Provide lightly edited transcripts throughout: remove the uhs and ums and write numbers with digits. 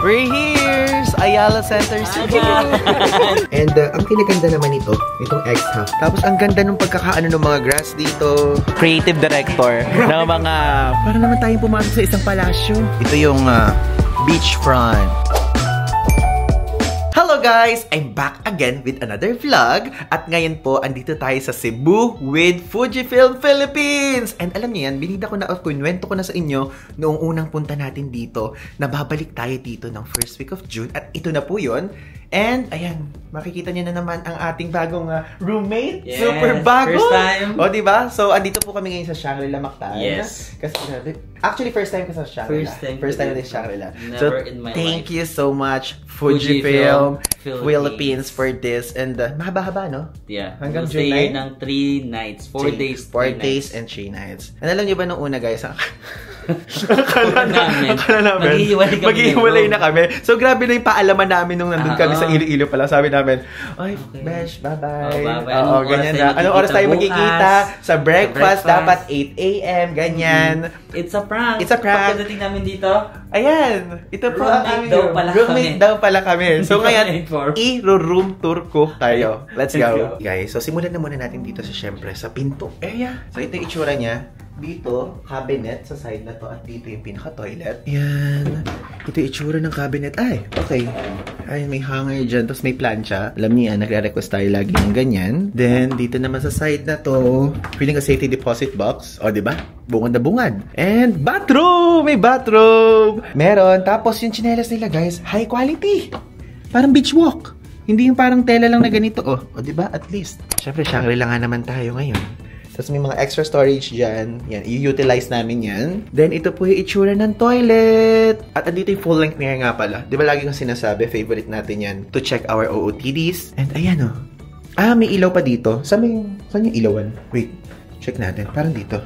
We're here sa Ayala Center Cebu. And ang kinaganda naman ito, itong X-Half. Tapos ang ganda ng pagkakaano ng mga grass dito. Creative director ng mga... Para naman tayong pumasok sa isang palasyo. Ito yung beachfront. Hello guys! I'm back again with another vlog. At ngayon po, andito tayo sa Cebu with Fujifilm Philippines! And alam niyo yan, binida ko na, kunwento ko na sa inyo noong unang punta natin dito na babalik tayo dito ng first week of June. At ito na po yun. And ayan, makikita niyo na naman ang ating bagong roommate. Yes, super bago! First time! O, diba? So, andito po kami ngayon sa Shangri-La Mactan. Yes. Kasi, actually, first time ko sa Shangri-La. First time din sa Shangri-La. So, thank you so much, Fujifilm Philippines for this. And mahaba-haba, no? Yeah. Hanggang June 9. Stay ng 3 nights. 4 days. 4 days and 3 nights. And alam niyo ba nung una, guys, akala namin maghihiwalay na kami. So, grabe na yung paalaman namin nung nandun kami sa Iloilo pala. Sabi namin, ay, besh, bye-bye. Oo, ganyan na. Anong oras tayo magkikita? Sa breakfast, dapat 8 a.m., ganyan. It's a prank. It's a prank. Pagkadating namin dito, ayan, ito po ang aming roommate daw pala kami. So, ngayon, i-room tour ko tayo. Let's go. Guys, so simulan na muna natin dito syempre sa pinto area. So, ito yung itsura niya. Dito, cabinet sa side na to at dito yung pinaka-toilet. Yan. Ito yung itsura ng cabinet. Ay, okay. Ay, may hanger dyan. Tapos may plancha. Alam niya, nagre-request tayo lagi ng ganyan. Then, dito naman sa side na to, feeling a safety deposit box. O, diba? Bungad na bungad. And, bathroom! May bathroom! Meron. Tapos, yung tsinelas nila, guys, high quality. Parang beach walk. Hindi yung parang tela lang na ganito. O, diba? At least. Siyempre, Shangri-La nga naman tayo ngayon. Tapos may mga extra storage dyan. Yan, i-utilize namin yan. Then, ito po yung itsura ng toilet. At andito yung full-length mirror nga pala. Di ba lagi kong sinasabi, favorite natin yan to check our OOTDs. And ayan o. May ilaw pa dito. Saan yung ilawan? Wait, check natin. Parang dito.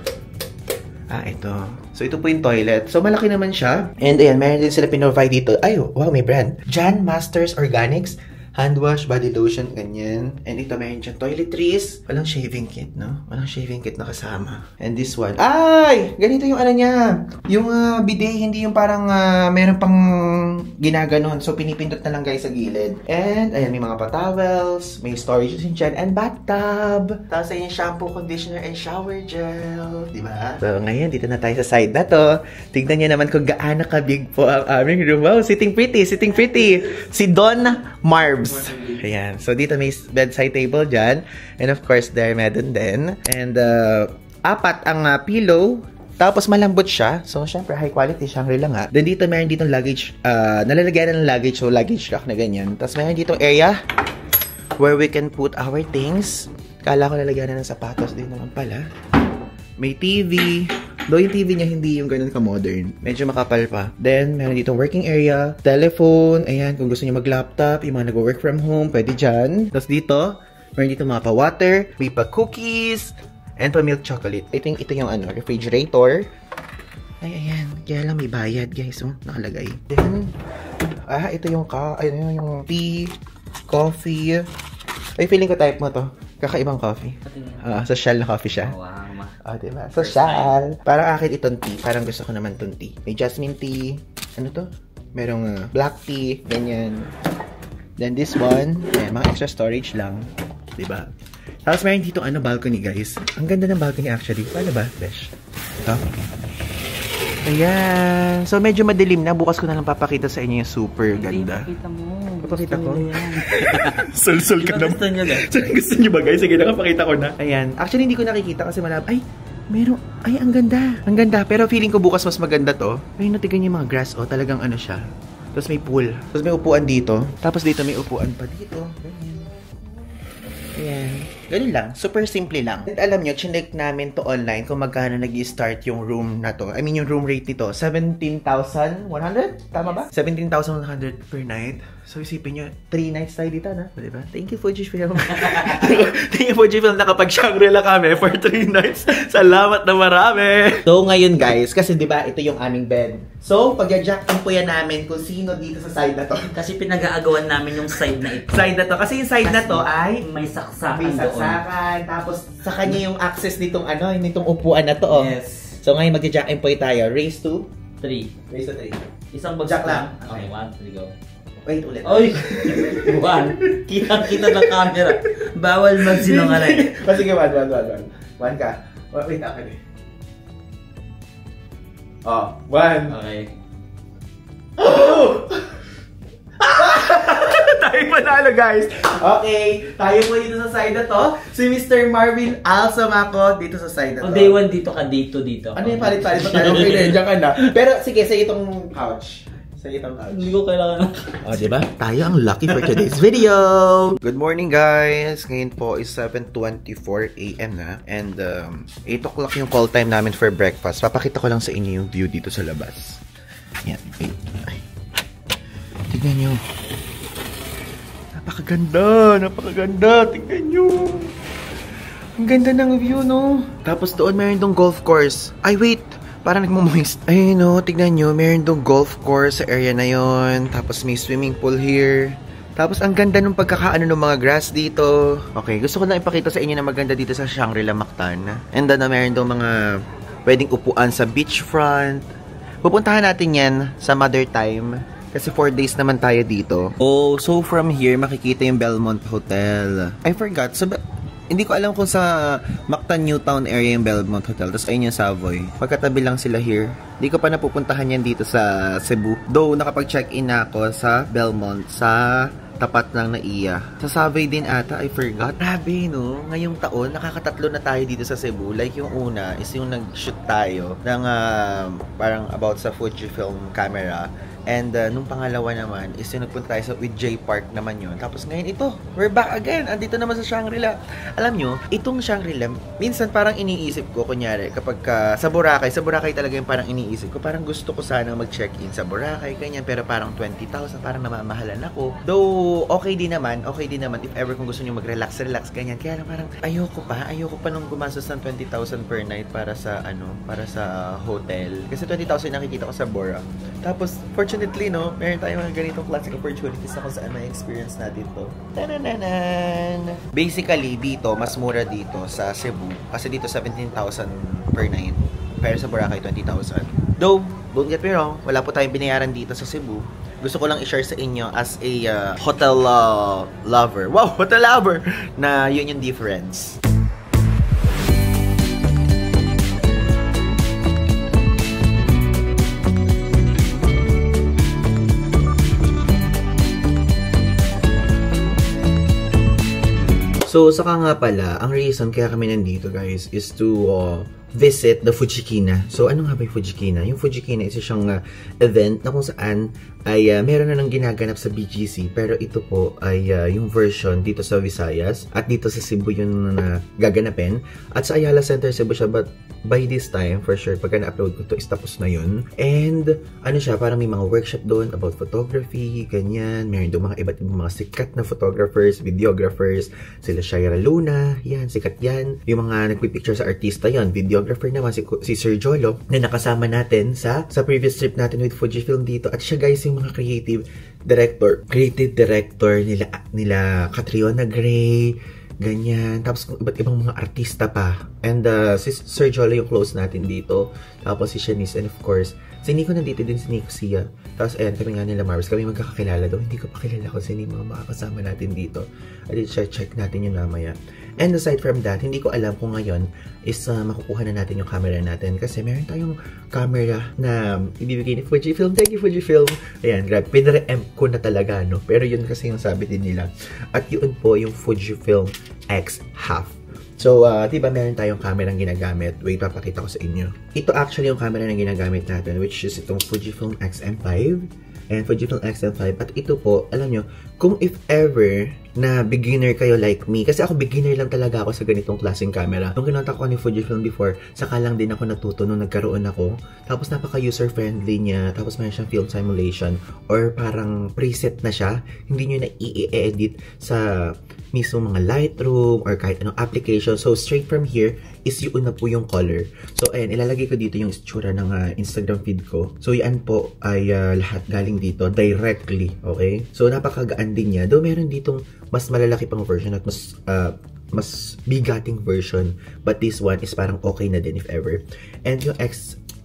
Ito. So, ito po yung toilet. So, malaki naman siya. And ayan, meron din sila pinrovide dito. Ay, wow, may brand. Jan Masters Organics. Hand wash, body lotion, ganyan. And ito, meron dyan toiletries. Walang shaving kit, no? Walang shaving kit na kasama. And this one. Ay! Ganito yung ano niya. Yung bidet, hindi yung parang meron pang ginaganon. So, pinipindot na lang guys sa gilid. And, ayan, may mga pa-towels. May storage din dyan. And bathtub. Tapos, ayan, shampoo, conditioner, and shower gel. Diba? So, ngayon, dito na tayo sa side na to. Tignan niyo naman kung gaano kabig po ang aming room. Wow, sitting pretty, sitting pretty. Si Don Marv. Ayan. So, dito may bedside table dyan. And of course, there meron din. And, 4 ang pillow. Tapos, malambot siya. So, syempre, high quality. Shangri-La nga. Then, dito meron ditong luggage. Nalalagyan ng luggage. So, luggage rack na ganyan. Tapos, meron ditong area where we can put our things. Kala ko lalagyan na ng sapatos din naman pala. May TV. Though yung TV niya hindi yung ganun ka-modern. Medyo makapal pa. Then, meron dito working area, telephone, ayan, kung gusto niyo mag-laptop, yung mga nag-work from home, pwede dyan. Tapos dito, meron dito mga pa-water, may pa-cookies, and pa-milk chocolate. Ito yung refrigerator. Ay, ayan. Kaya lang may bayad, guys. Nakalagay. Then, ito yung yung tea, coffee. Ay, feeling ko type mo to. Kakaibang coffee. Sa Shell na coffee siya. Wow. Diba? So, Shell. Parang akin itong tea. Parang gusto ko naman itong tea. May jasmine tea. Ano to? Merong black tea. Ganyan. Then this one. Ayan, mga extra storage lang. Diba? Tapos meron dito balcony guys. Ang ganda ng balcony actually. Paano ba? Fresh. Ito. Ayan. So, medyo madilim na. Bukas ko na lang papakita sa inyo yung super ganda. Pakita mo. Papakita ko? Sul-sul ka naman. Gusto nyo guys? Gusto nyo ba guys? Sige, nakapakita ko na. Ayan. Actually, hindi ko nakikita kasi malap. Ay, meron. Ay, ang ganda. Ang ganda. Pero feeling ko bukas mas maganda to. Ay, natigan yung mga grass. Talagang ano siya. Tapos may pool. Tapos may upuan dito. Tapos dito may upuan pa dito. Ganyan. Ayan. Ganun lang. Super simple lang. And alam nyo, chinek namin to online kung magkano nag-i-start yung room na to. I mean, yung room rate nito. 17,100? Tama ba? 17,100 per night. So, isipin nyo, 3 nights tayo dito, na? Diba? Thank you, Fujifilm. Thank you, Fujifilm. Nakapag-Shangri-La kami for 3 nights. Salamat na marami. So, ngayon, guys, kasi diba, ito yung aming bed. So, pag-jack-in po yan namin kung sino dito sa side na to. Kasi pinag-aagawan namin yung side na ito. Side na to. Kasi yung side na to ay may saksakan doon. Tapos, sa kanya yung access nitong nitong upuan na to. Yes. So, ngayon, mag-jack-in po tayo. Raise to 3. Raise to 3. Isang bagsak Jack lang. Okay, 1, 3, go. Wait, ulit. Oy! 1. Kita ng camera. Bawal magsinungaling. Sige, 1 ka. Wait, akin eh. Oh, 1. Okay. Tayo panalo, guys. Okay, tayo po dito sa side na to. Si Mr. Marvin Alsamako dito sa side na to. Day 1 dito ka, day 2 dito. Ano yung palit-palit pa tayo? Okay, nandiyan ka na. Pero sige, sa itong couch. Sa itong couch. Hindi ko kailangan. Oh, diba? Tayo ang lucky for today's video. Good morning, guys. Ngayon po is 7:24 AM na. And 8 o'clock yung call time namin for breakfast. Papakita ko lang sa inyo yung view dito sa labas. Yan. Ay. Tignan nyo. Napakaganda. Tignan nyo. Ang ganda ng view, no? Tapos doon meron dong golf course. Ay, wait. Parang nagmumoist. Ayun, no? Tignan nyo. Meron dong golf course sa area na yon. Tapos may swimming pool here. Tapos ang ganda ng pagkakaano ng mga grass dito. Okay, gusto ko lang ipakita sa inyo na maganda dito sa Shangri-La Mactan. And then meron dong mga pwedeng upuan sa beachfront. Pupuntahan natin yan sa Mother Time. Kasi 4 days naman tayo dito. Oh, so from here, makikita yung Belmont Hotel. I forgot. So, hindi ko alam kung sa Mactan Newtown area yung Belmont Hotel. Tapos ayun yung Savoy. Pagkatabi lang sila here. Hindi ko pa napupuntahan yan dito sa Cebu. Though, nakapag-check-in na ako sa Belmont sa tapat ng NAIA. Sa Savoy din ata, I forgot. Grabe, no? Ngayong taon, nakakatatlo na tayo dito sa Cebu. Like yung una is yung nag-shoot tayo ng parang about sa Fujifilm camera. And nung pangalawa naman is yung nagpunta tayo sa J Park naman yun. Tapos ngayon ito, we're back again. Andito naman sa Shangri-La. Alam nyo, itong Shangri-La, minsan parang iniisip ko, kunyari, kapag sa Boracay talaga yung parang iniisip ko. Parang gusto ko sana mag-check-in sa Boracay, ganyan. Pero parang 20,000, parang namamahalan ako. Though, okay din naman if ever kung gusto nyo mag-relax, ganyan. Kaya lang parang ayoko pa nung gumastos ng 20,000 per night para sa hotel. Kasi 20,000 nakikita ko sa Bora. Tapos, fortunately, no, meron tayong mga ganitong classic opportunities na kung saan may experience natin to. Tadananan! Basically, dito, mas mura dito sa Cebu. Kasi dito, 17,000 per night. Pero sa Boracay, 20,000. Though, don't get me wrong, wala po tayong binayaran dito sa Cebu. Gusto ko lang i-share sa inyo as a hotel lover. Wow, hotel lover! Na yun yung difference. So, saka nga pala, ang reason kaya kami nandito, guys, is to visit the Fujikina. So, ano nga ba yung Fujikina? Yung Fujikina is siyang event na kung saan ay meron na nang ginaganap sa BGC. Pero ito po ay yung version dito sa Visayas. At dito sa Cebu yun na gaganapin. At sa Ayala Center Cebu siya. But by this time, for sure, pagka na-upload ko to is tapos na yun. And ano siya, parang may mga workshop doon about photography, ganyan. Meron doon mga iba't ibang mga sikat na photographers, videographers. Sila Shaira Luna, yan, sikat yan. Yung mga nagpipicture sa artista yan, videographer naman si Sir Jolo na nakasama natin sa previous trip natin with Fujifilm dito. At siya, guys, yung mga creative director nila Catriona Gray, ganyan. Tapos iba't ibang mga artista pa. And si Sir Jolo yung close natin dito. Tapos si Shanice, and of course si Nico, nandito din si Nico Sia. Tapos ayan, kami nga nila Mars. Kami magkakakilala daw. Hindi ko pa kilala kung sino yung mga makakasama natin dito. At check natin yun mamaya. And aside from that, hindi ko alam kung ngayon is makukuha na natin yung camera natin. Kasi meron tayong camera na ibibigay ni Fujifilm. Thank you, Fujifilm. Ayan, grabe. Pinare-emp ko na talaga, no? Pero yun kasi yung sabi din nila. At yun po yung Fujifilm X-Half. So, diba meron tayong camera ginagamit? Wait, papakita ko sa inyo. Ito actually yung camera na ginagamit natin, which is itong Fujifilm X-M5 and Fujifilm X-M5. At ito po, alam nyo, kung if ever na beginner kayo like me, kasi ako beginner lang talaga ako sa ganitong klaseng camera. Nung kinontak ko ni Fujifilm before, saka lang din ako natuto nung nagkaroon ako. Tapos napaka-user-friendly niya, tapos mayroon siyang film simulation or parang preset na siya. Hindi nyo na i-edit sa mismo mga Lightroom or kahit anong application. So, straight from here is yun na po yung color. So, ayan, ilalagay ko dito yung itsura ng Instagram feed ko. So, yan po ay lahat galing dito directly, okay? So, napakagaan din niya. Though, meron ditong mas malalaki pang version at mas bigating version. But this one is parang okay na din if ever. And yung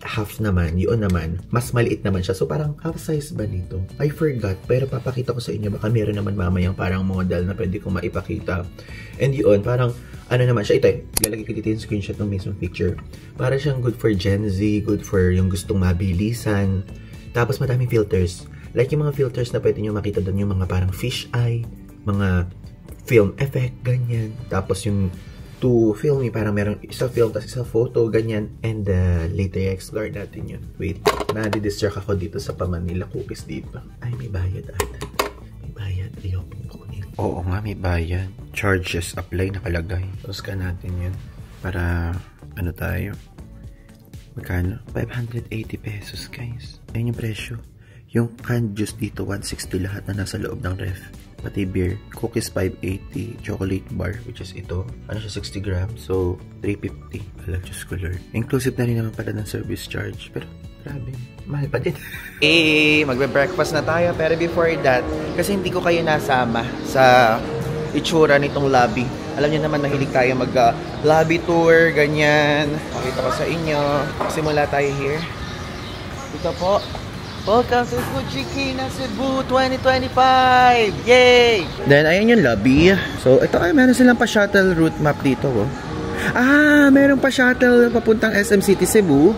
half naman, yun naman, mas maliit naman siya. So, parang half size ba nito? I forgot, pero papakita ko sa inyo. Baka meron naman mamayang parang model na pwede kong maipakita. And yun, parang, ano naman siya, ito lalagay ko dito yung screenshot ng mismong picture. Para siyang good for Gen Z, good for yung gustong mabilisan. Tapos, madaming filters. Like yung mga filters na pwede nyo makita doon, yung mga parang fish eye, mga film effect, ganyan. Tapos yung to film, parang meron isa film, tapos isa photo, ganyan. And later i-explore natin yun. Wait, nadi-distract ako dito sa pa-Manila cookies dito. Ay, may bayad ata. May bayad. Ayokong kunin. Oo nga, may bayad. Charges apply nakalagay. Tapos ka natin yun. Para, ano tayo? Magkano? 580 pesos, guys. Ayun yung presyo. Yung canned juice dito, 160 lahat na nasa loob ng ref. Pati beer, cookies 580, chocolate bar, which is ito. Ano siya, 60 grams. So, 350. Alam, Diyos ko Lord. Inclusive na rin naman pala ng service charge. Pero, grabe. Mahal pa din. Magbe-breakfast na tayo. Pero before that, kasi hindi ko kayo nasama sa itsura nitong lobby. Alam niyo naman, nahilig tayo mag-lobby tour, ganyan. Pakita ko sa inyo. Simula tayo here. Ito po. Welcome to Fujikina Cebu 2025! Yay! Then, ayan yung lobby. So, ito ay meron silang pa-shuttle route map dito. Oh. Meron pa-shuttle papuntang SM City Cebu,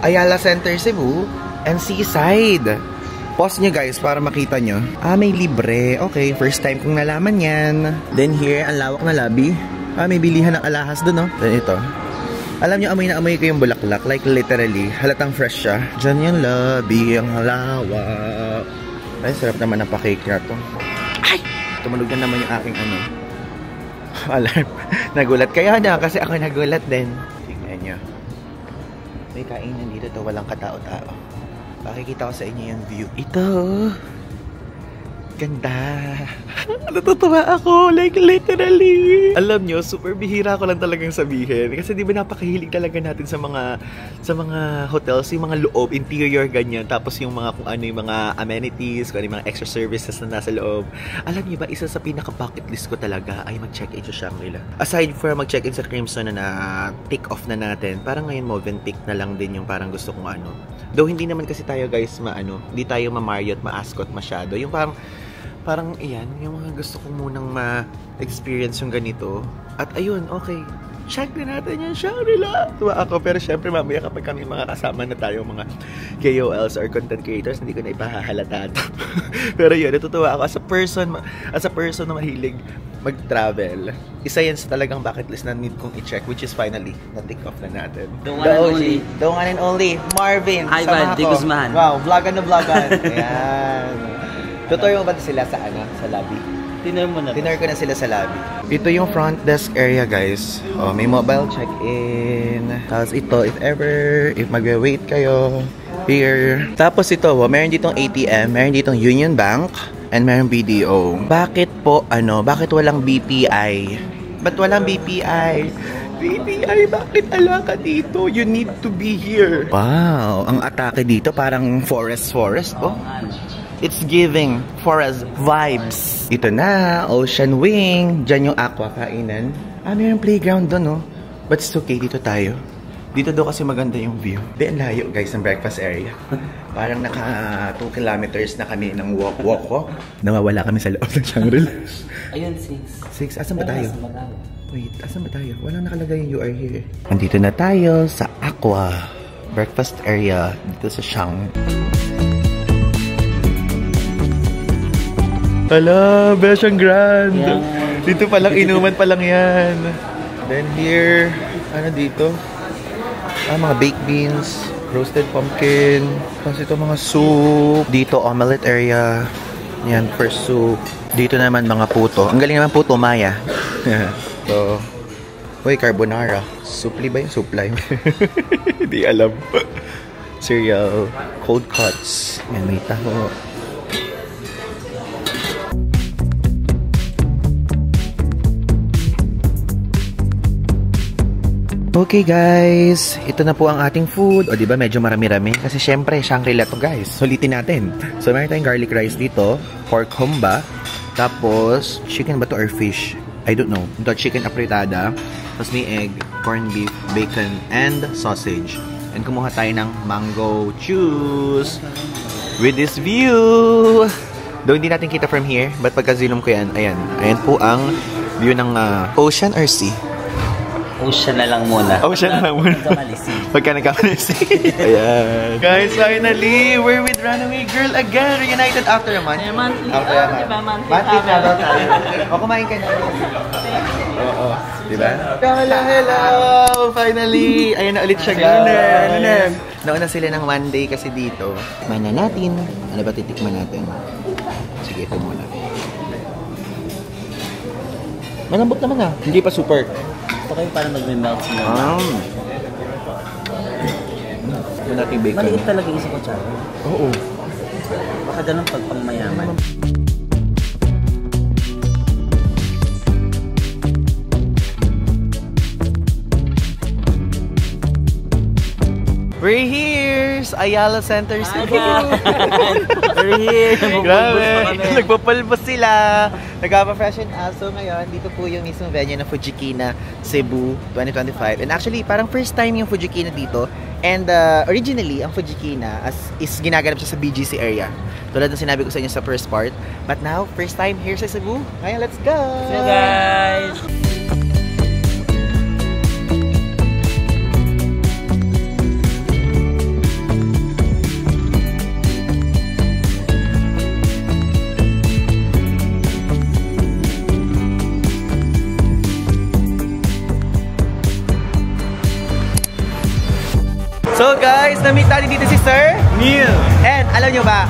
Ayala Center Cebu, and Seaside. Pause nyo guys para makita nyo. May libre. Okay, first time kong nalaman yan. Then here, ang lawak na lobby. May bilihan ng alahas dun, no? Then ito. Alam nyo, amoy na amoy ko yung bulaklak. Like, literally. Halatang fresh siya. Diyan yung lobby, ang halawak. Ay, sarap naman ang pa-cake na to. Ay! Tumunog na naman yung aking ano. Alarm. Nagulat kayo na kasi ako nagulat din. Tingnan nyo. May kainan dito to. Walang katao-tao. Pakikita ko sa inyo yung view. Ito. Ganda. Natutuwa ako. Like, literally. Alam nyo, super bihira ko lang talagang sabihin. Kasi di ba napakahilig talaga natin sa mga hotels, yung mga loob, interior, ganyan. Tapos yung mga kung ano yung mga amenities, kung ano yung mga extra services na nasa loob. Alam nyo ba, isa sa pinaka-bucket list ko talaga ay mag-check-in sa Shangri-La. Aside from mag-check-in sa Crimson na take off na natin, parang ngayon Movenpick na lang din yung parang gusto kong ano. Though hindi naman kasi tayo guys hindi tayo ma-Marriott, ma-Ascot masyado. Yung parang iyan, yung mga gusto kong munang ma-experience yung ganito. At ayun, okay. Check na natin yung Shangri-La. Tuwa ako, pero syempre mamaya kapag kami mga kasama na tayo, mga KOLs or content creators, hindi ko na ipahahalata ito. Pero yun, natutuwa ako as a person na mahilig mag-travel. Isa yan sa talagang bucket list na need kong i-check, which is finally, na-tick off na natin. The one and only, Marvin. Ivan Di Guzman. Wow, vlogan. Ayan. Tutor mo ba sila sa lobby? Tinner mo na. Tinner ko na sila sa lobby. Ito yung front desk area, guys. May mobile check-in. Tapos ito, if magwe-wait kayo, here. Tapos ito, meron ditong ATM, meron ditong Union Bank, and meron BDO. Bakit walang BPI? Ba't walang BPI? BPI, bakit ala ka dito? You need to be here. Wow, ang atake dito parang forest. Oh. It's giving forest vibes. Ito na, Ocean Wing. Diyan yung aqua kainan. Mayroong playground doon, no? But it's okay, dito tayo. Dito daw kasi maganda yung view. Di, ang layo, guys, ng breakfast area. Parang naka 2 kilometers na kami ng walk. Nawawala kami sa loob ng Shangri-La. Ayun, 6. Asan ba tayo? Wait, asan ba tayo? Walang nakalagay yung you are here. Andito na tayo sa aqua breakfast area dito sa Shang. Hala, Besyang Grand. Yeah. Dito palang inuman palang yan. Then here, dito? Mga baked beans, roasted pumpkin, tapos ito mga soup. Dito, omelette area. Yan, first soup. Dito naman mga puto. Ang galing naman puto, Maya. So, carbonara. Supli ba yung suplay? Hindi alam. Cereal, cold cuts. Yan, may taho. Okay guys, ito na po ang ating food. O diba medyo marami-rami? Kasi syempre, Shangri-La to guys. Sulitin natin. So meron tayong garlic rice dito, pork humba, tapos chicken ba to or fish? I don't know. Ito chicken apritada, tapos may egg, corned beef, bacon, and sausage. And kumuha tayo ng mango juice. With this view. Though hindi natin kita from here, but pagka-zoom ko yan, ayan. Ayan po ang view ng ocean or sea? Ocean na lang muna. Ocean na lang muna. Pagka nagkamalisi. Ayan. Guys, finally, we're with Runaway Girl again. Reunited after a month. Monthly. After a month. Monthly na daw tayo. O, kumain ka na. Oo. Diba? Hello! Finally! Ayan na ulit siya, guys. Nauna sila ng one day kasi dito. Tikman na natin. Ano ba titikman natin? Sige, ito muna. Malambot naman Hindi pa super. Ito kayo parang mag-melt sila. Ito natin bacon. Maliit talaga yung isa ko tsaka. Oo. Baka ganun pag pangmayaman. We're here sa Ayala Center City. We're here. Grabe. Nagpapalbos sila. Nagpapa-fashion aso ngayon. Dito po yung mismong venue ng Fujikina Cebu 2025. And actually, parang first time yung Fujikina dito. And originally, ang Fujikina is ginaganap siya sa BGC area. Tulad ng sinabi ko sa inyo sa first part. But now, first time here sa Cebu. Ngayon, let's go! So guys! So guys, na-meet natin dito si Sir Neil. And alam nyo ba,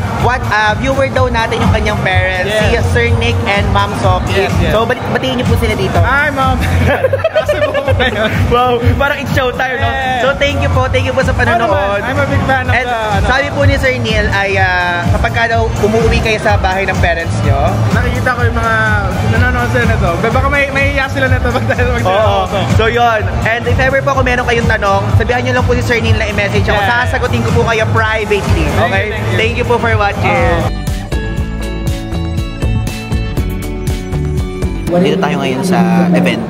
viewer daw natin yung kanyang parents, si Sir Nick and Ma'am Sophie. So batiin nyo po sila dito. Hi Ma'am! Wow, parang it's showtime, no? So thank you po sa panonood. I'm a big fan of sabi po ni Sir Neil ay kapag ka daw umuwi kayo sa bahay ng parents nyo, nakikita ko yung mga nanonood sila na to. Baka may iya sila na to pag So yun, and if ever po kung meron kayong tanong, sabihan nyo lang po si Sir Neil na i-message ako. Sasagutin ko po kayo privately. Okay? Thank you po for watching. Dito tayo ngayon sa event.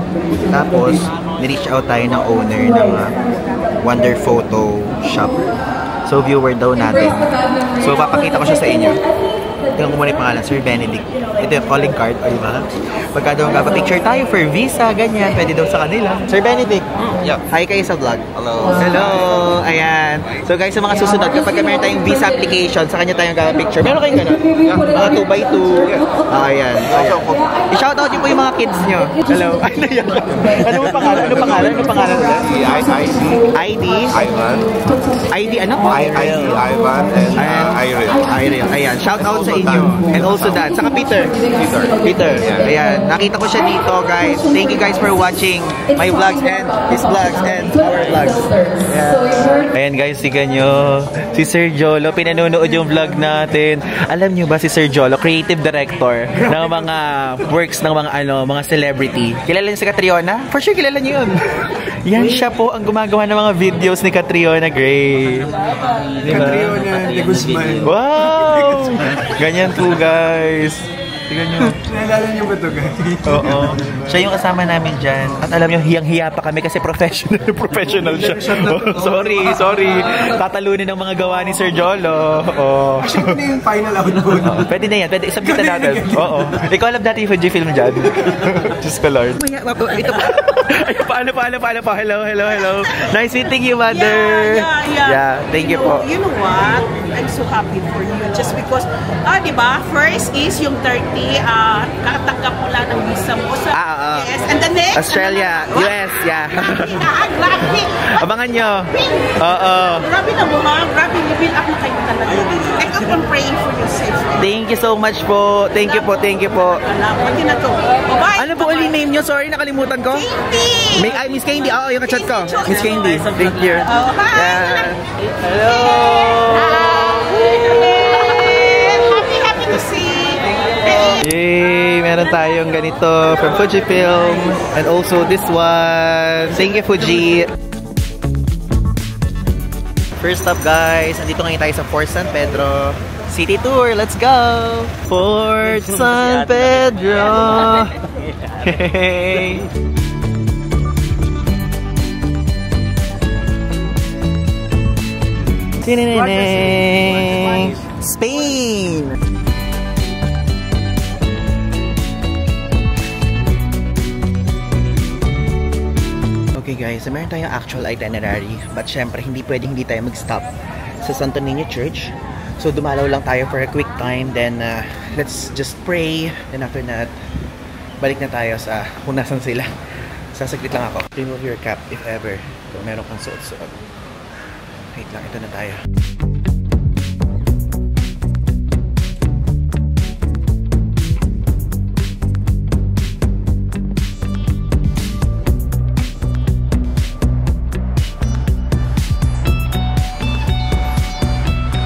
Tapos, ni-reach out tayo ng owner ng Wonder Photo Shop. So, viewer daw natin. So, papakita ko siya sa inyo. Tingnan ko muna yung pangalan, Sir Benedict. Ito yung calling card, o diba? Pagka daw magpapicture tayo for visa, ganyan, pwede daw sa kanila. Sir Benedict, hi kayo sa vlog. Hello. Hello! Ayan. So guys, sa mga susunod, kapag meron tayong visa application, sa kanya tayong magpapicture. Meron kayong gano'n? Mga 2x2. Ayan. I-shoutout nyo po yung mga kids nyo. Hello. Ay, nayan. Ano pangalan? Ano pangalan? ID? Ivan. ID ano? Ivan and Iril. Ayan. Shoutout sa inyo. And also that. Saka Peter. Ayan. Nakita ko siya dito, guys. Thank you guys for watching my vlogs and his vlogs and our vlogs. Ayan guys, sigan nyo. Si Sir Jolo, pinanonood yung vlog natin. Alam nyo ba si Sir Jolo, creative director ng mga works ng mga celebrity. Kilala niyo si Catriona? For sure kilala niyo yun. Yan siya po ang gumagawa ng mga videos ni Catriona Gray. Catriona de Guzman. Wow! Ganyan po guys. Tingnan nyo. Naalala niyo ba ito guys? Oo. Siya yung kasama namin dyan. At alam nyo, hiyang-hiya pa kami kasi professional siya. Sorry. Tatalunin ng mga gawa ni Sir Jolo. Actually, na yung final output. Pwede na yan. Pwede isabit na natin. Oo. Ikaw alam natin yung Fujifilm dyan. Diyos ko Lord. Ito pa. Paano. Hello. Nice meeting you, Mother. Yeah. Thank you po. You know what? I'm so happy for you. Just because, diba? First is yung 30, kakatanggap mo lang ng visa mo sa US. And the next, Australia, US, yeah. Grabe. Abangan nyo. Oo. Grabe na mo ha. Grabe, libil up na kayo talaga. I keep on praying for your safety. Thank you so much po. Thank you po. Pwede na to. Bye-bye. Ano po ulit name nyo? Sorry, nakalimutan ko. Candy. Miss Candy. Oo, yung kachat ko. Miss Candy. Thank you. Hi. Yeah. Hello. Happy to see. Yay! Meron tayong ganito from Fujifilm. And also this one. Thank you, Fuji. First up, guys. Andito ngayon tayo sa Fort San Pedro City Tour. Let's go! Fort San Pedro! Hey! Spain! Okay guys, so meron tayong actual itinerary. But syempre, hindi pwedeng hindi tayo mag-stop sa Santo Niño Church. So dumalaw lang tayo for a quick time. Then let's just pray. Then after that, balik na tayo sa kung nasan sila. Sasaglit lang ako. Remove your cap if ever. Kung meron kang suot-suot. Wait lang, ito na tayo.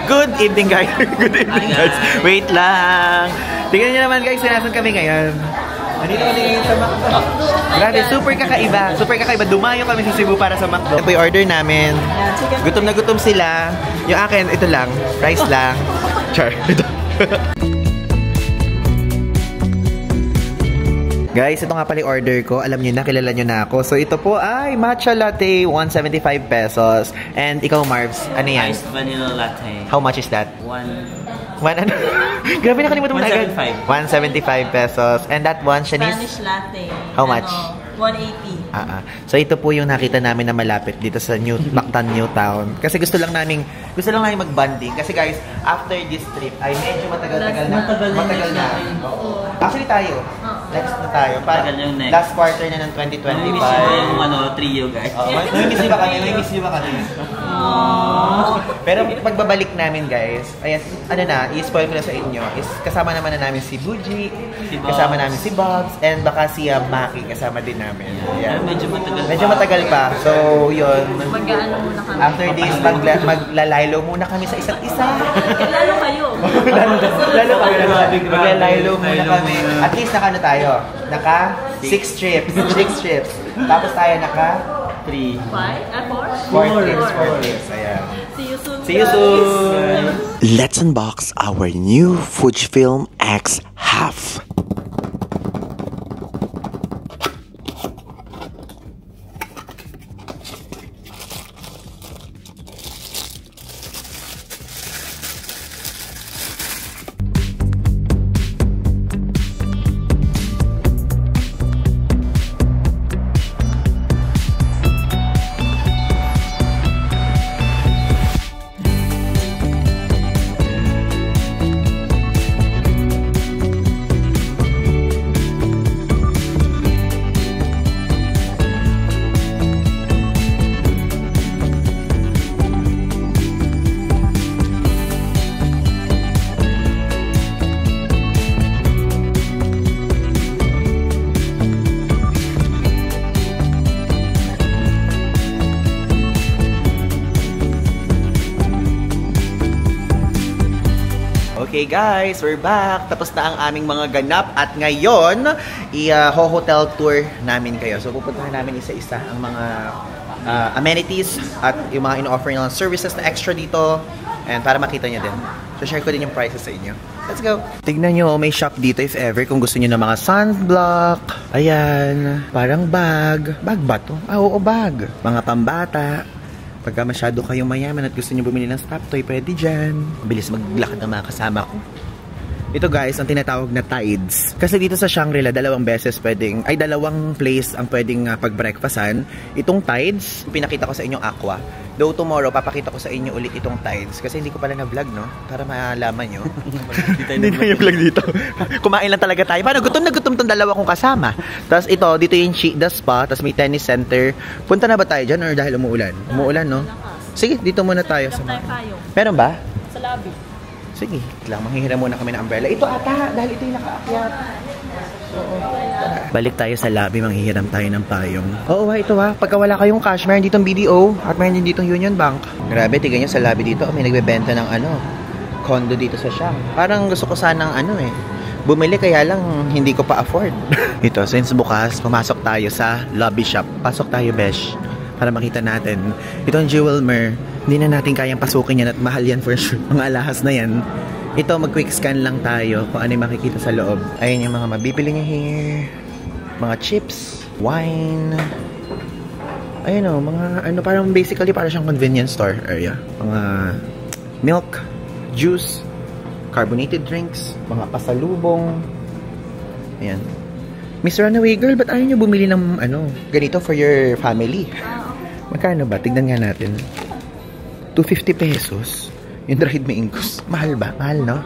Good evening guys. Good evening guys. Wait lang. Tingnan nyo naman guys, sinasan kami ngayon. Andito kami ngayon sa McDo. Grabe, super kakaiba. Super kakaiba. Dumayo kami sa Cebu para sa McDo. Ito po yung order namin. Gutom na gutom sila. Yung akin, ito lang. Rice lang. Char. Ito. Guys, ito nga pala yung order ko. Alam nyo na, kilala nyo na ako. So, ito po ay matcha latte, 175 pesos. And ikaw, Marvs, ano yan? Iced vanilla latte. How much is that? Ano? Grabe, nakalimutan mo na agad. 175 pesos. And that one, Shanice? Spanish latte. How much? 180. So ito po yung nakita namin na malapit dito sa Mactan, Newtown. Kasi gusto lang namin mag-bonding. Kasi guys, after this trip ay medyo matagal na. Actually tayo. Next na tayo. Last quarter na ng 2025. Yung trio guys. Namimiss niyo ba kami? Pero pagbabalik namin guys, ayan, i-spoil ko na sa inyo, is kasama naman na namin si Buji, kasama namin si Bobs, and baka si Maki kasama din namin. Ayan. Medyo matagal pa. So, yun. Mag-ano muna kami. After this, maglalaylo muna kami sa isa't isa. Lalo kayo. Maglalaylo muna kami. At least naka tayo? Naka 6 trips. 6 trips. Tapos tayo naka 3. 4 trips. Ayan. See you soon. Let's unbox our new Fujifilm X Half. Okay guys, we're back. Tapos na ang aming mga ganap at ngayon, i-hotel tour namin kayo. So pupuntahan namin isa-isa ang mga amenities at yung mga in-offer nilang services na extra dito and para makita nyo din. So share ko din yung prices sa inyo. Let's go! Tignan nyo, may shop dito if ever kung gusto nyo ng mga sunblock. Ayan, parang bag. Bag ba to? Oo, bag. Mga pambata. Pagka masyado kayong mayaman at gusto nyo bumili ng stop toy, pwede dyan. Bilis maglakad ng mga kasama ko. Ito guys, ang tinatawag na Tides. Kasi dito sa Shangri-La, dalawang place ang pwedeng pag-breakfastan. Itong Tides, pinakita ko sa inyo Aqua. Though tomorrow, papakita ko sa inyo ulit itong Tides. Kasi hindi ko pala na-vlog, no? Para malaman nyo. Hindi na yung vlog dito. Kumain lang talaga tayo. Paano? Gutom na gutom tong dalawa kong kasama. Tapos ito, dito yung the spa. Tapos may tennis center. Punta na ba tayo dyan or dahil umuulan? Umuulan, no? Sige, dito muna tayo. Meron ba? Sa lobby. Sige, lang manghihiram muna kami ng umbrella. Ito ata, dahil ito yung nakaakyat. Balik tayo sa lobby, manghihiram tayo ng payong. Oo, ito pagka wala kayong cash, meron ditong BDO at meron din ditong Union Bank. Grabe, tignan nyo sa lobby dito, may nagbebenta ng condo dito sa Siam. Parang gusto ko sanang bumili kaya lang hindi ko pa afford. Ito, since bukas, pumasok tayo sa lobby shop. Pasok tayo, besh, para makita natin. Ito ang Jewel Mer. Hindi na natin kayang pasukin yan at mahal yan for sure. Mga alahas na yan. Ito, mag-quick scan lang tayo kung ano yung makikita sa loob. Ayun yung mga mabibili niya here. Mga chips, wine. Ayun mga parang basically para siyang convenience store area. Mga milk, juice, carbonated drinks, mga pasalubong. Ayan. Miss Runaway Girl, ba't ayaw nyo bumili ng ganito for your family? Magkano ba? Tignan nga natin. 250 pesos. Yung dried mangoes. Mahal ba? Mahal, no?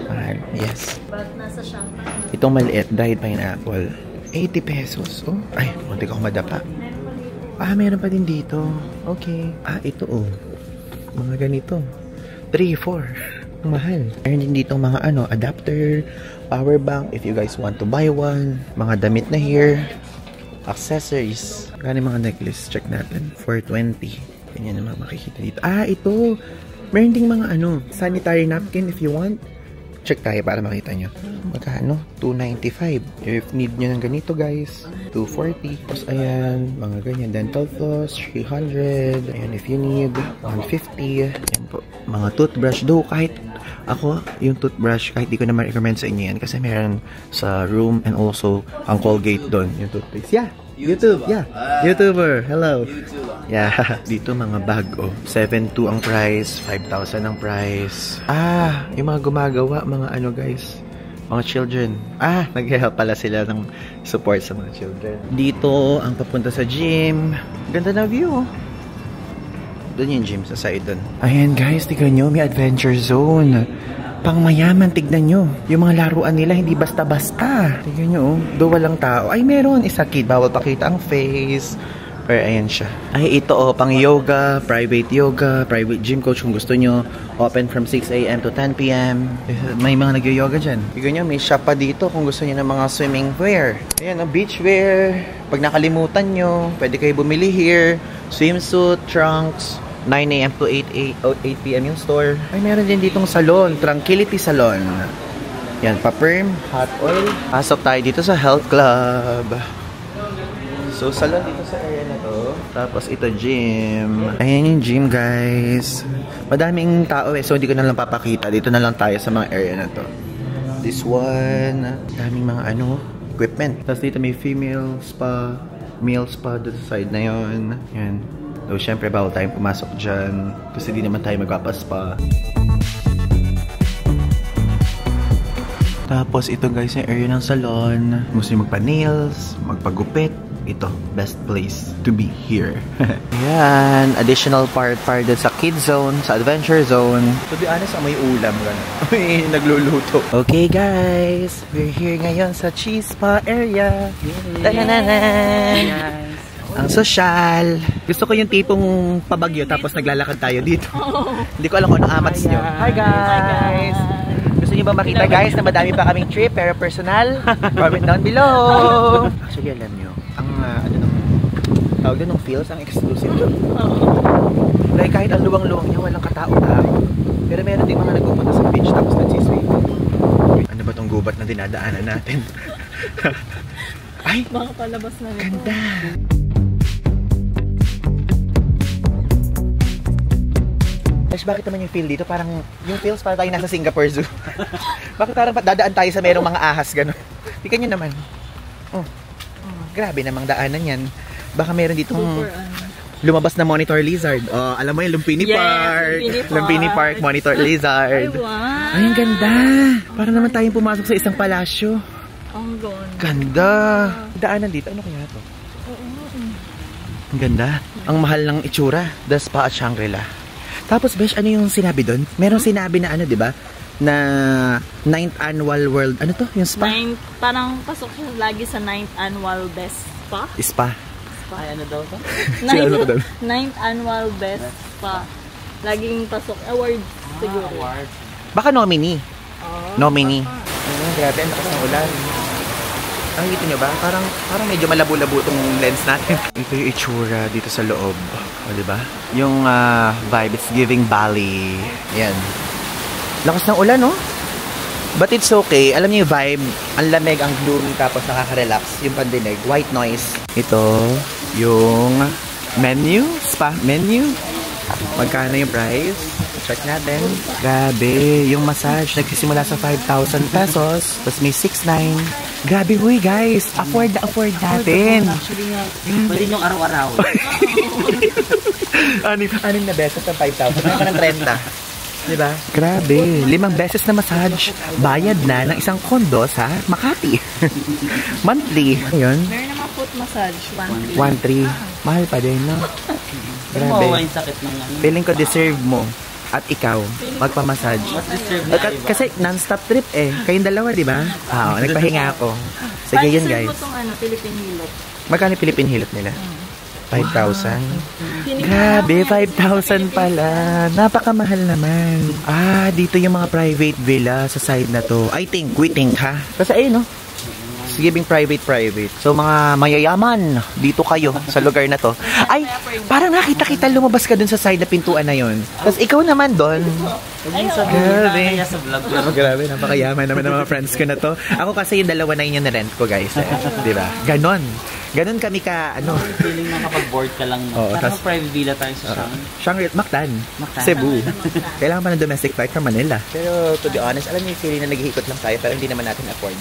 Mahal. Yes. But nasa champagne. Itong maliit, dried pineapple. 80 pesos. Oh, ay, munti ko madapa. Meron pa din dito. Okay. Ito mga ganito. 3, 4. Mahal. Meron din dito mga adapter, power bank, if you guys want to buy one. Mga damit na here. Accessories. Gani mga necklace. Check natin. 420. Ganyan naman makikita dito. Ito. Meron ding mga sanitary napkin if you want. Check tayo para makita nyo. Magkano? 295. If need nyo ng ganito guys, 240. Tapos ayan, mga ganyan. Dental floss, 300. Ayan, if you need, 150. Ayan po. Mga toothbrush. Though kahit ako, yung toothbrush, kahit di ko naman recommend sa inyo yan. Kasi meron sa room and also ang Colgate doon. Yung toothpaste. Yeah. YouTube. Yeah. YouTuber. Hello. Yeah. Dito mga bag, 7,200 ang price, 5,000 ang price. Yung mga gumagawa, mga guys, mga children. Nag-help pala sila ng support sa mga children. Dito, ang papunta sa gym. Ganda na view, Doon yung gym sa side doon. Ayan guys, tignan nyo, may adventure zone. Pang mayaman, tignan nyo. Yung mga laruan nila, hindi basta-basta. Tignan nyo, do walang tao. Ay, meron. Isa kid, bawal pakita ang face. Or ayan siya. Ay, ito pang yoga, private gym coach kung gusto nyo. Open from 6 AM to 10 PM. May mga nag-yoga dyan. Tignan nyo, may shop pa dito kung gusto nyo ng mga swimming wear. Ayan, beach wear. Pag nakalimutan nyo, pwede kayo bumili here. Swimsuit, trunks. 9 AM to 8 PM yung store. Ay, meron din ditong salon. Tranquility Salon. Yan, pa-perm, hot oil. Pasok tayo dito sa health club. So, salon dito sa area na to. Tapos, ito gym. Ayan yung gym, guys. Madaming tao so hindi ko na lang papakita. Dito na lang tayo sa mga area na to. This one. Daming mga equipment. Tapos dito may female spa, male spa dito sa side na yon. Yan. So, syempre, bawal tayong pumasok dyan. Kasi di naman tayo magpapaspa. Tapos, ito guys, yung area ng salon. Gusto nyo magpa-nails, magpagupit. Ito, best place to be here. Yan, additional part dun sa kids zone, sa adventure zone. To be honest, may ulam gano'n. May nagluluto. Okay guys, we're here ngayon sa cheese spa area. Yes. Ang sosyal. Gusto ko yung tipong pabagyo tapos naglalakad tayo dito. Hindi ko alam kung anong amats nyo. Hi guys! Gusto nyo ba makita guys na madami pa kaming trip pero personal? Comment down below! Actually alam nyo, ang tawag doon ng feels, ang exclusive doon. Like kahit ang luwang-luwang niya, walang katao-tao. Pero meron din mga nagpupunta sa beach tapos nagsiswim. Ano ba tong gubat na dinadaanan natin? Ay! Baka palabas na rin. Ganda! Tapos bakit naman yung feel dito? Parang yung feels para tayo nasa Singapore Zoo. Bakit parang dadaan tayo sa merong mga ahas gano'n? Tingnan nyo naman. Grabe namang daanan yan. Baka meron ditong lumabas na monitor lizard. Alam mo yung Lumpini Park. Lumpini Park monitor lizard. Ay, wow. Ay, ang ganda. Para naman tayong pumasok sa isang palasyo. Ang ganda. Daanan dito. Ano kaya ito? Ang ganda. Ang mahal ng itsura. The Spa at Shangri-La. Tapos, Besh, ano yung sinabi doon? Merong sinabi na ano, di ba? Na 9th Annual World, ano to? Yung spa? Parang pasok siya lagi sa 9th Annual Best Spa. Spa. Ay, ano daw to? 9th Annual Best Spa. Laging pasok. Award siguro. Award. Baka nominee. Nominee. Grabe, ang lakas ng ulan. Nakikita nyo ba? Parang medyo malabo-labo itong lens natin. Ito yung itsura dito sa loob. O, diba? Yung vibe, it's giving Bali. Yan. Lakas ng ulan, no? But it's okay. Alam niyo yung vibe, ang lamig, ang gloomy, tapos nakaka-relax. Yung pandinig, white noise. Ito, yung menu, spa menu. Magkano yung price? Check natin. Grabe, yung massage, nagsisimula sa 5,000 pesos, tapos may 6,900. Grabe, huy guys, afford natin. Actually nga, pwede yung araw-araw. Anim na beses ng 5,000. Ano ka ng 30? Diba? Grabe. 5 beses na massage. Bayad na ng isang kondo sa Makati. Monthly. Ayun. Meron naman foot massage. 1.3. Mahal pa din, no? Grabe. Mawawa yung sakit ng ano. Feeling ko deserve mo. At ikaw, magpamassage. Kasi non-stop trip eh. Kayong dalawa, di ba? Oo, nagpahinga ako. Sige yun, guys. Paano Philippine Hilot? Magkano Philippine Hilot nila? 5,000? Grabe, 5,000 pala. Napakamahal naman. Dito yung mga private villa sa side na to. I think, we think ha? Kasi ayun, no? Giving private. So mga mayayaman, dito kayo sa lugar na to. Ay, parang nakita-kita lumabas ka dun sa side na pintuan na yun. Tapos ikaw naman dun. Grabe. Sa vlog. Grabe, napakayaman naman ng mga friends ko na to. Ako kasi yung dalawa na yun yung na-rent ko, guys. Diba? Ganon kami ka, Feeling na kapag bored ka lang. Parang private villa tayo sa Shangri-La, Mactan, Cebu. Kailangan pa ng domestic flight from Manila. Pero to be honest, alam niyo yung feeling na nag-iikot lang tayo pero hindi naman natin afford.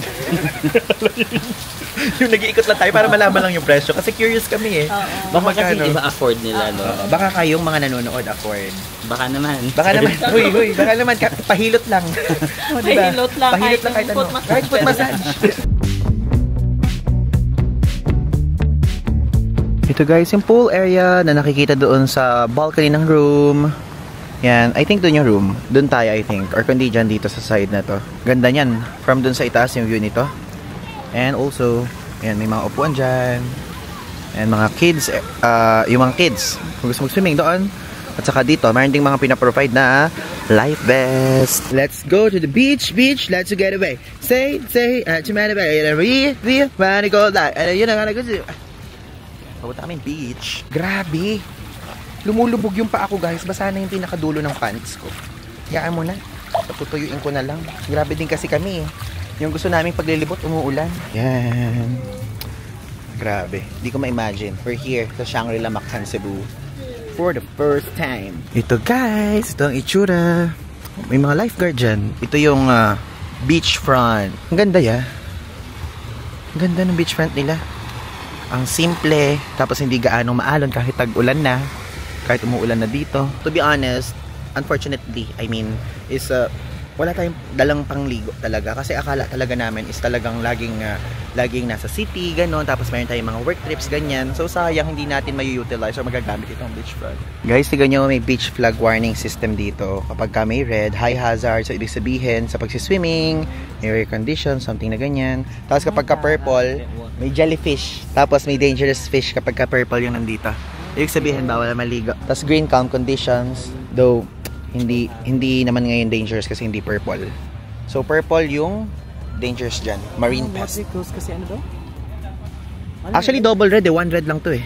Yung nag-iikot lang tayo para malaman lang yung presyo. Kasi curious kami eh. Baka kasi iba afford nila, no? Baka kayong mga nanonood afford. Baka naman. Huy, baka naman, pahilot lang. Diba? Pahilot lang kahit ano. Kahit foot massage. Ito guys, yung pool area na nakikita doon sa balcony ng room. Yan, I think doon yung room. Doon tayo, I think. Or kundi dyan dito sa side na to. Ganda niyan. From doon sa itaas yung view nito. And also, yan, may mga upuan dyan. And mga kids, yung mga kids, kung gusto mag-swimming doon. At saka dito, mayroon ding mga pinaprovide na life vest. Let's go to the beach, let's get away. Say, we wanna go that. And you know, papunta kami beach. Grabe. Lumulubog yung paa ko, guys. Basa na yung pinakadulo ng pants ko. Hayaan mo na. Patutuyuin ko na lang. Grabe din kasi kami eh. Yung gusto naming paglilibot, umuulan. Yan. Grabe. Di ko ma-imagine. We're here sa Shangri-La Mactan, Cebu. For the first time. Ito guys. Ito ang itsura. May mga lifeguard dyan. Ito yung beach front. Ang ganda ya. Ang ganda ng beach front nila. Ang simple, tapos hindi gaano maalon kahit tag-ulan na, kahit umuulan na dito. To be honest, unfortunately, I mean, is wala tayong dalang pangligo talaga kasi akala talaga namin is talagang laging nasa city, gano'n, tapos mayroon tayong mga work trips, ganyan. So sayang hindi natin may-utilize or magagamit itong beach flag. Guys, tignan nyo, may beach flag warning system dito. Kapag ka may red, high hazard, so ibig sabihin sa pagsiswimming, may air condition, something na ganyan. Tapos kapag ka purple, may jellyfish. Tapos may dangerous fish kapag ka purple yung nandito. Ibig sabihin, bawal na maligo. Tapos green, calm conditions, though hindi naman ngayon dangerous kasi hindi purple. So purple yung dangerous dyan. Marine pest. Kasi ano daw? Actually double red eh. 1 red lang to eh.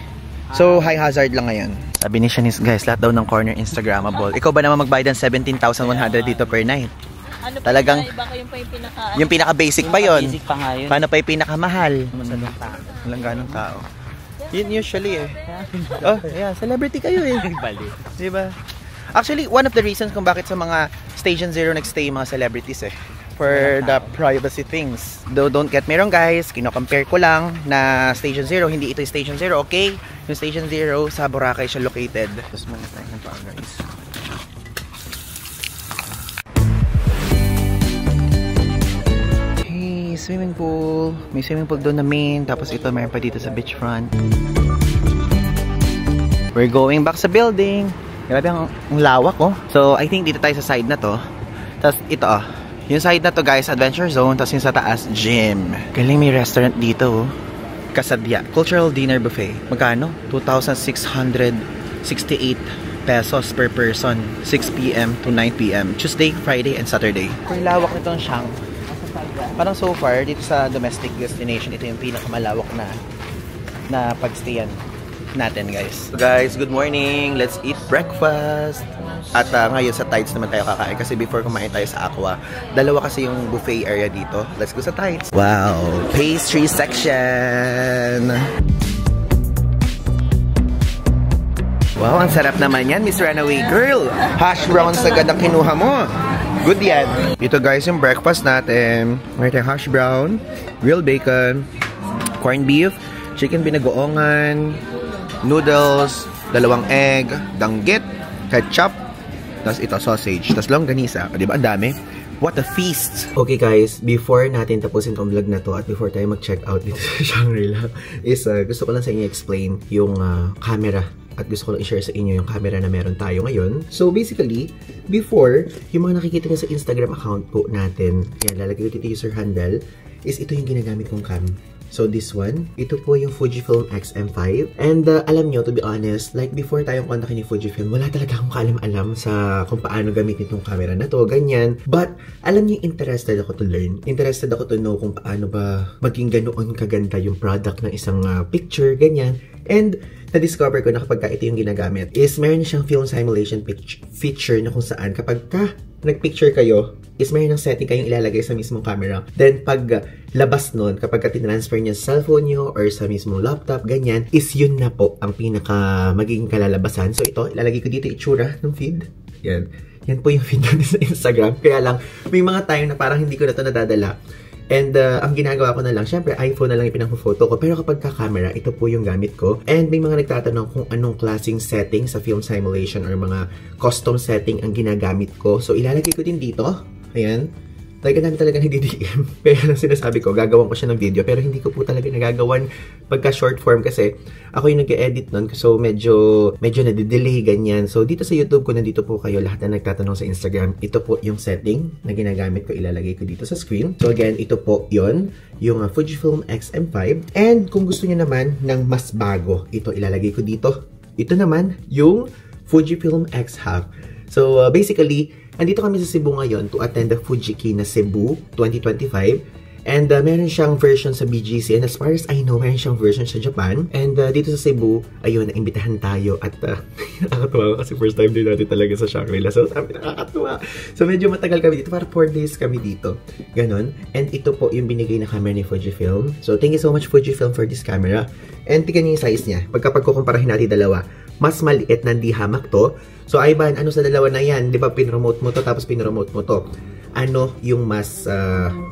So high hazard lang ngayon. Sabi ni Shanice, guys, lahat daw ng corner Instagrammable. Ikaw ba naman magbayad ng 17,100 dito per night? Ano pa Talagang iba yung pa yung pinaka-basic pa yun. Basic pa nga yun. Paano pa yung pinaka-mahal? Walang ganong tao. Yun usually eh. Oh, yeah, celebrity kayo eh. Bali. Diba? Actually, one of the reasons kung bakit sa mga Station Zero nagstay mga celebrities eh. For the privacy things. Though, don't get me wrong guys, kino-compare ko lang na Station Zero, hindi ito Station Zero, okay? Yung Station Zero, sa Boracay siya located. Tapos mga tayo ng pa guys. Hey, swimming pool. May swimming pool doon na main. Tapos ito, meron pa dito sa beachfront. We're going back sa building. Grabe ang lawak oh. So, I think dito tayo sa side na to. Tapos ito oh. Yung side na to guys, adventure zone. Tapos yung sa taas, gym. Galing may restaurant dito oh. Kasadya. Cultural dinner buffet. Magkano? 2,668 pesos per person. 6 p.m. to 9 p.m. Tuesday, Friday, and Saturday. Ang lawak nitong Shang. Parang so far, dito sa domestic destination, ito yung pinakamalawak na pagstayan natin guys. So guys, good morning. Let's eat breakfast. At ngayon sa Tides naman tayo kakain kasi before kumain tayo sa Aqua, dalawa kasi yung buffet area dito. Let's go sa Tides. Wow, pastry section. Wow, ang sarap naman yan, Miss Runaway Girl. Hash browns agad ang kinuha mo. Good yan. Ito guys yung breakfast natin. Meron tayong hash brown, grilled bacon, corned beef, chicken binagoongan, noodles, 2 egg, danggit, ketchup, Tapos ito, sausage. Tapos longganisa. Di ba? Ang dami. What a feast! Okay guys, before natin tapusin tong vlog na to at before tayo mag-check out dito sa Shangri-La is gusto ko lang sa inyo explain yung camera at gusto ko lang i-share sa inyo yung camera na meron tayo ngayon. So basically, before, yung mga nakikita nyo sa Instagram account po natin, yan, lalagay ko dito user handle, is ito yung ginagamit kong cam. So this one, ito po yung Fujifilm X-M5. And alam nyo, to be honest, like before tayong kontakin ni Fujifilm, wala talaga akong kaalam-alam sa kung paano gamitin itong camera na to, ganyan. But alam nyo, interested ako to learn. Interested ako to know kung paano ba maging ganoon kaganda yung product ng isang picture, ganyan. And na-discover ko na kapag ito yung ginagamit is meron siyang film simulation feature na kung saan kapag nag-picture kayo, is mayroon ng setting kayong ilalagay sa mismong camera. Then, pag labas nun, kapag tinransfer niya sa cellphone nyo or sa mismong laptop, ganyan, is yun na po ang pinaka magiging kalalabasan. So, ito, ilalagay ko dito itsura ng feed. Yan. Yan po yung feed natin sa Instagram. Kaya lang, may mga time na parang hindi ko na ito nadadala. And ang ginagawa ko na lang, syempre iPhone na lang yung pinang-photo ko. Pero kapag ka-camera, ito po yung gamit ko. And may mga nagtatanong kung anong klaseng setting sa film simulation or mga custom setting ang ginagamit ko. So ilalagay ko din dito. Ayan. Like, namin talaga nag-DM. Pero lang sinasabi ko, gagawan ko siya ng video. Pero hindi ko po talaga nagagawan pagka short form kasi ako yung nag-edit nun. So, medyo nadidelay, ganyan. So, dito sa YouTube ko, nandito po kayo lahat na nagtatanong sa Instagram. Ito po yung setting na ginagamit ko. Ilalagay ko dito sa screen. So, again, ito po yon yung Fujifilm X-M5. And kung gusto niyo naman ng mas bago, ito ilalagay ko dito. Ito naman yung Fujifilm X-Half. So, basically, andito kami sa Cebu ngayon to attend the Fujiki Cebu 2025. And meron siyang version sa BGC. And as far as I know, meron siyang version sa Japan. And dito sa Cebu, ayun, naimbitahan tayo. At nakakatuwa kasi first time din natin talaga sa Shangri-La. So, sabi, nakakatuwa. So, medyo matagal kami dito. Para 4 days kami dito. Ganon. And ito po yung binigay na camera ni Fujifilm. So, thank you so much Fujifilm for this camera. And tignan niyo yung size niya. Pagkukumparahin natin dalawa, mas maliit na di hamak to. So, Ivan, ano sa dalawa na yan? Di ba, pinremote mo to, tapos pinremote mo to. Ano yung mas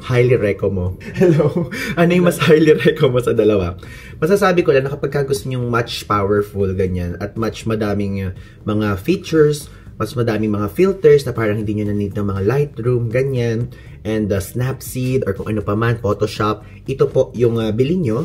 highly reco mo? Hello? Ano yung mas highly reco mo sa dalawa? Masasabi ko lang na kapag gusto nyong much powerful, ganyan, at much madaming mga features, mas madaming mga filters na parang hindi nyo na need ng mga Lightroom, ganyan, and Snapseed, or kung ano pa man, Photoshop, ito po yung bilhin nyo.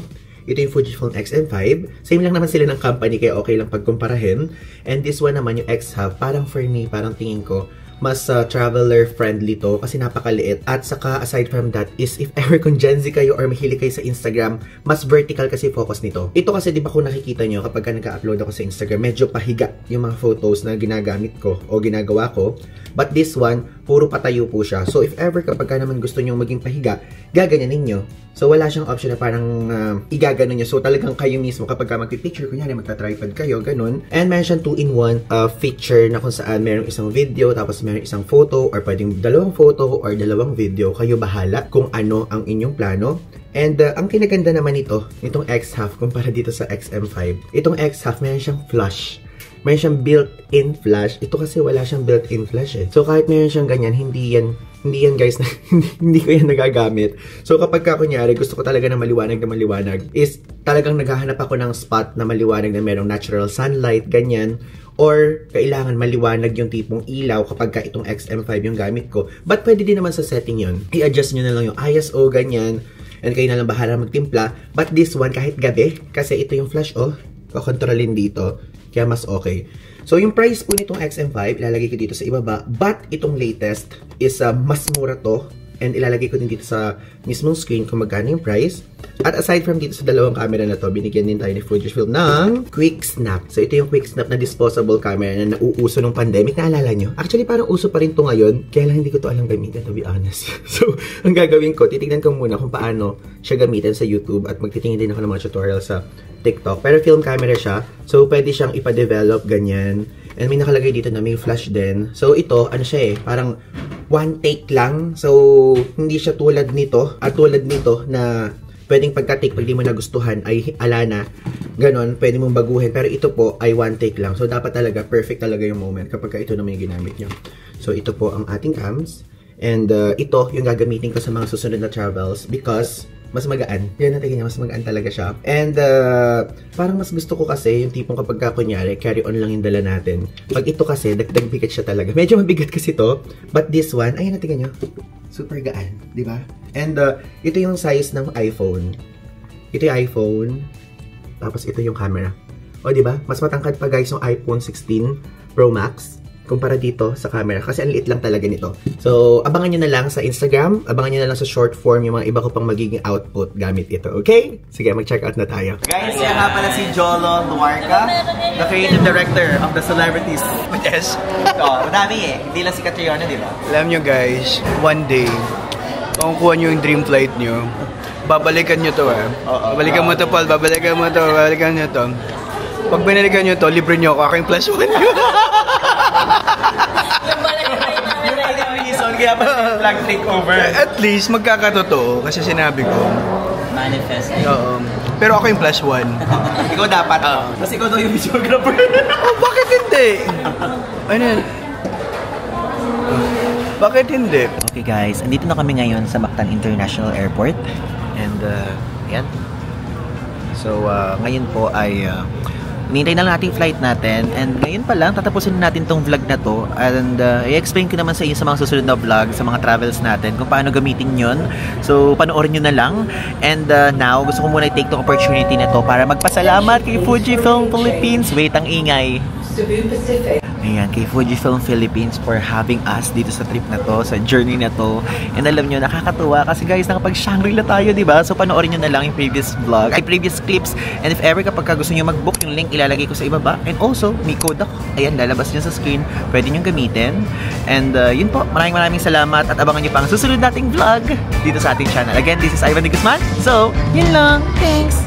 Ito yung Fujifilm X-M5. Same lang naman sila ng company, kaya okay lang pagkumparahin. And this one naman, yung X-Half, parang for me, parang tingin ko, mas traveler friendly to kasi napakaliit. At saka aside from that is if ever kung Gen Z kayo or mahilig kayo sa Instagram, mas vertical kasi focus nito. Ito kasi di ba kung nakikita nyo kapag nag-upload ako sa Instagram, medyo pahiga yung mga photos na ginagamit ko o ginagawa ko. But this one, puro patayo po siya. So if ever kapag naman gusto nyo maging pahiga, gaganyanin nyo. So wala siyang option na parang igaganon nyo. So talagang kayo mismo kapag magpipicture, kunyari magta-tripod kayo, ganun. And meron siyang 2-in-1 feature na kung saan merong isang video, tapos meron isang photo, or pwedeng dalawang photo or dalawang video. Kayo bahala kung ano ang inyong plano. And ang kinaganda naman nito, itong X-Half kumpara dito sa X-M5. Itong X-Half meron siyang flash. Meron siyang built-in flash. Ito kasi wala siyang built-in flash eh. So kahit meron siyang ganyan, hindi yan guys, hindi ko yan nagagamit. So kapag kunyari gusto ko talaga na maliwanag is talagang naghahanap ako ng spot na maliwanag na merong natural sunlight, ganyan. Or kailangan maliwanag yung tipong ilaw kapag itong X-M5 yung gamit ko. But pwede din naman sa setting yun. I-adjust nyo na lang yung ISO, ganyan. And kayo na lang bahala magtimpla. But this one, kahit gabi, kasi ito yung flash, kakontrolin dito. Kaya mas okay. So, yung price po nitong X-M5, ilalagay ko dito sa ibaba. But, itong latest is mas mura to. And ilalagay ko din dito sa mismong screen kung magkano yung price. At aside from dito sa dalawang camera na to, binigyan din tayo ni Fujifilm ng Quick Snap. So, ito yung Quick Snap na disposable camera na nauuso nung pandemic. Naalala nyo? Actually, parang uso pa rin to ngayon. Kaya lang hindi ko to alam gamitin, to be honest. So, ang gagawin ko, titignan ko muna kung paano siya gamitin sa YouTube. At magtitingin din ako ng mga tutorial sa TikTok. Pero film camera siya. So, pwede siyang ipa-develop, ganyan. And may nakalagay dito na may flash din. So, ito, ano siya eh, parang one take lang. So, hindi siya tulad nito. At tulad nito na pwedeng pagka-take, pag di mo nagustuhan, ay ala na. Ganon, pwede mong baguhin. Pero ito po ay one take lang. So, dapat talaga, perfect talaga yung moment kapag ito naman yung ginamit nyo. So, ito po ang ating cams. And ito yung gagamitin ko sa mga susunod na travels because Mas magaan. Yan natin ganyan, mas magaan talaga siya. And parang mas gusto ko kasi yung tipong kapag kunyari, carry on lang yung dala natin. Pag ito kasi, dagdag bigat siya talaga. Medyo mabigat kasi to. But this one, ayun natin ganyan. Super gaan, di ba? And ito yung size ng iPhone. Ito yung iPhone. Tapos ito yung camera. O, di ba? Mas matangkad pa guys yung iPhone 16 Pro Max kumpara dito sa camera. Kasi ang liit lang talaga nito. So, abangan nyo na lang sa Instagram. Abangan nyo na lang sa short form yung mga iba ko pang magiging output gamit ito. Okay? Sige, mag-check out na tayo. Guys, yan nga pala si Jolo Luarca, the creative director of the Celebrities. Yes. So, madami eh. Hindi lang si Catriona, di ba? Alam nyo guys, one day, kung kuha nyo yung dream flight nyo, babalikan nyo to babalikan mo to, Paul. Babalikan mo to. Babalikan nyo to. Pag binalikan nyo to, libre nyo ako. Aking plus 1 nyo. Kaya pa flag takeover. At least, magkakatotoo. Kasi sinabi ko. Manifest. Oo. Pero ako yung plus 1. Ikaw dapat. Kasi ikaw daw yung videographer. Oh, bakit hindi? Ano yan? Bakit hindi? Okay guys, andito na kami ngayon sa Mactan International Airport. And, yan. So, ngayon po ay hinihintay na lang natin flight natin. And ngayon pa lang, tatapusin natin tong vlog na to. And i-explain ko naman sa inyo sa mga susunod na vlog, sa mga travels natin, kung paano gamitin yon. So, panoorin nyo na lang. And now, gusto ko muna i-take tong opportunity na to para magpasalamat kay Fujifilm Philippines. Wait, ang ingay. Ayan, kay Fujifilm Philippines for having us dito sa trip na to, sa journey na to. And alam nyo, nakakatuwa kasi guys, nakapag-Shangri-La tayo, diba? So panoorin nyo na lang yung previous vlog, previous clips. And if ever kapag gusto nyo mag-book, yung link ilalagay ko sa ibaba. And also, may code ako. Ayan, lalabas nyo sa screen. Pwede nyo gamitin. And yun po, maraming salamat at abangan nyo pa ang susunod nating vlog dito sa ating channel. Again, this is Ivan de Guzman. So, yun lang. Thanks!